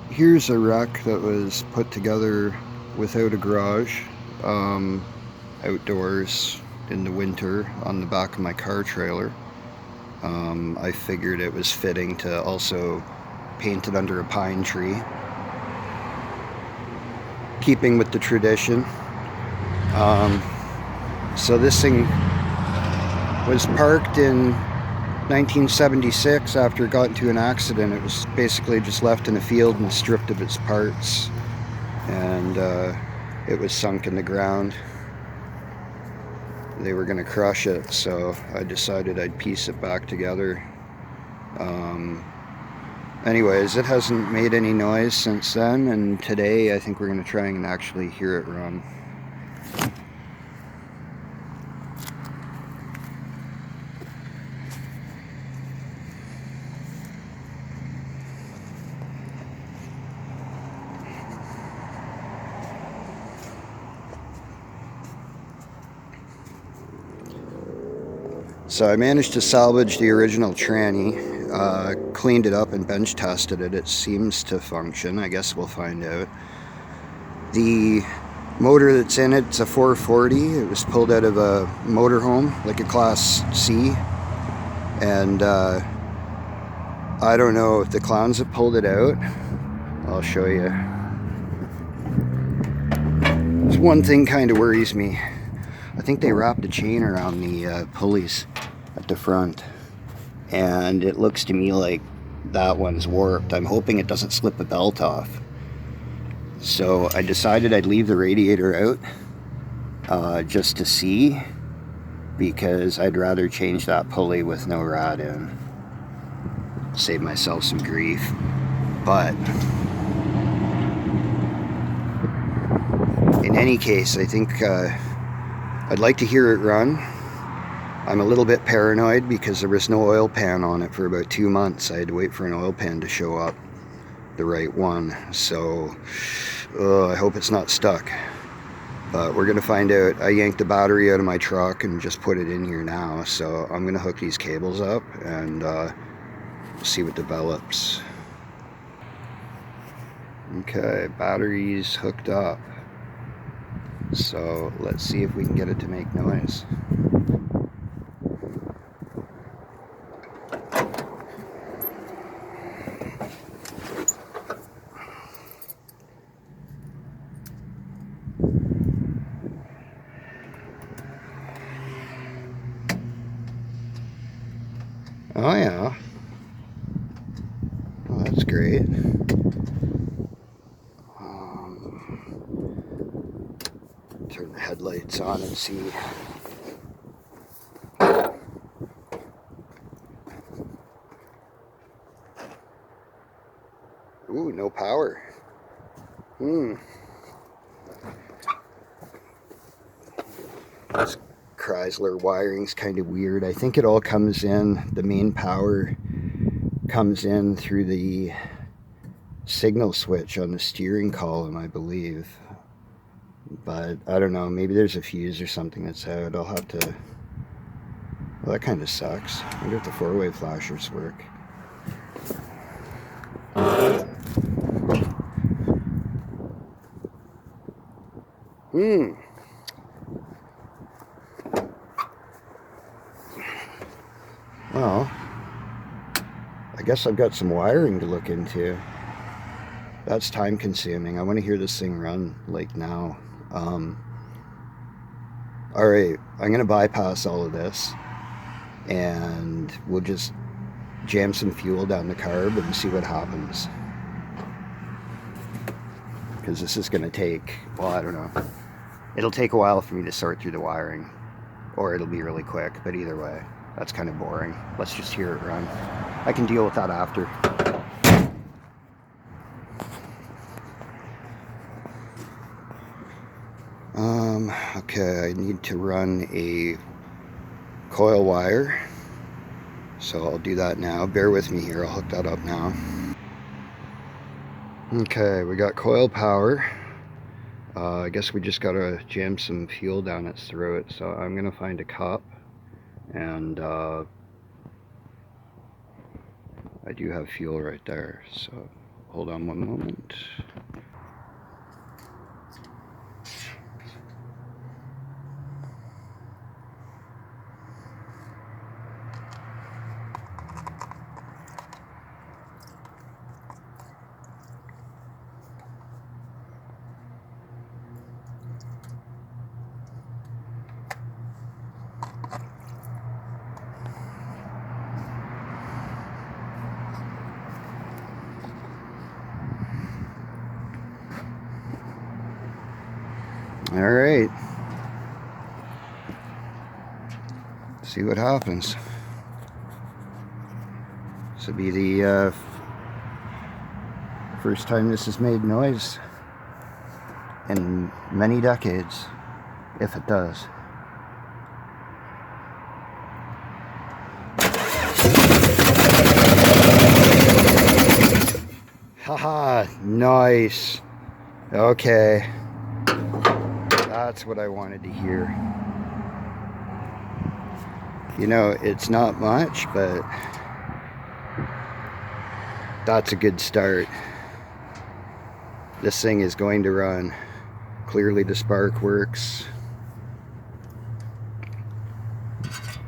Here's a wreck that was put together without a garage, outdoors in the winter on the back of my car trailer. I figured it was fitting to also paint it under a pine tree, keeping with the tradition. Um, so this thing was parked in 1976 after it got into an accident. It was basically just left in a field and stripped of its parts, and it was sunk in the ground. They were going to crush it, so I decided I'd piece it back together. Um, Anyways, it hasn't made any noise since then, and today I think we're going to try and actually hear it run. So I managed to salvage the original tranny, cleaned it up and bench tested it. It seems to function. I guess we'll find out. The motor that's in it's a 440. It was pulled out of a motorhome, like a Class C. And I don't know if the clowns have pulled it out. I'll show you. There's one thing kind of worries me. I think they wrapped a chain around the pulleys at the front, and it looks to me like that one's warped. I'm hoping it doesn't slip a belt off. So I decided I'd leave the radiator out just to see, because I'd rather change that pulley with no rad in. Save myself some grief. But in any case, I think I'd like to hear it run. I'm a little bit paranoid because there was no oil pan on it for about 2 months. I had to wait for an oil pan to show up, the right one. So I hope it's not stuck. But we're gonna find out. I yanked the battery out of my truck and just put it in here now. So I'm gonna hook these cables up and see what develops. Okay, battery's hooked up. So let's see if we can get it to make noise. Oh yeah. Oh, that's great. Turn the headlights on and see. Ooh, no power. This Chrysler wiring's kind of weird. I think it all comes in, the main power comes in through the signal switch on the steering column, I believe. But I don't know, maybe there's a fuse or something that's out. I'll have to... Well, that kind of sucks. I wonder if the four-way flashers work. Well, I guess I've got some wiring to look into. That's time consuming. I want to hear this thing run like now. Alright, I'm going to bypass all of this and we'll just jam some fuel down the carb and see what happens. Because this is going to take, well, I don't know. It'll take a while for me to sort through the wiring, or it'll be really quick, but either way, that's kind of boring. Let's just hear it run. I can deal with that after. Okay, I need to run a coil wire, so I'll do that now. Bear with me here, I'll hook that up now. Okay, we got coil power. I guess we just gotta jam some fuel down its throat, so I'm gonna find a cup, and I do have fuel right there, so Hold on one moment. All right. See what happens. This will be the first time this has made noise in many decades, if it does. Haha, nice. Okay. That's what I wanted to hear. You know, it's not much, but that's a good start. This thing is going to run. Clearly the spark works.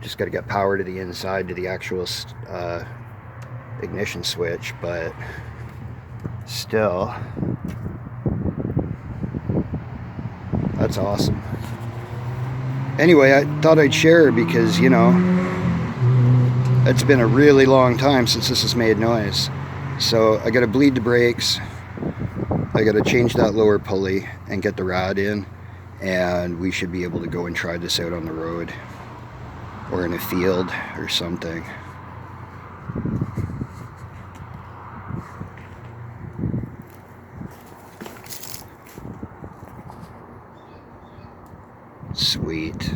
Just got to get power to the inside to the actual ignition switch, but still, that's awesome. Anyway, I thought I'd share because, you know, it's been a really long time since this has made noise. So I got to bleed the brakes. I got to change that lower pulley and get the rod in, and we should be able to go and try this out on the road or in a field or something. Sweet.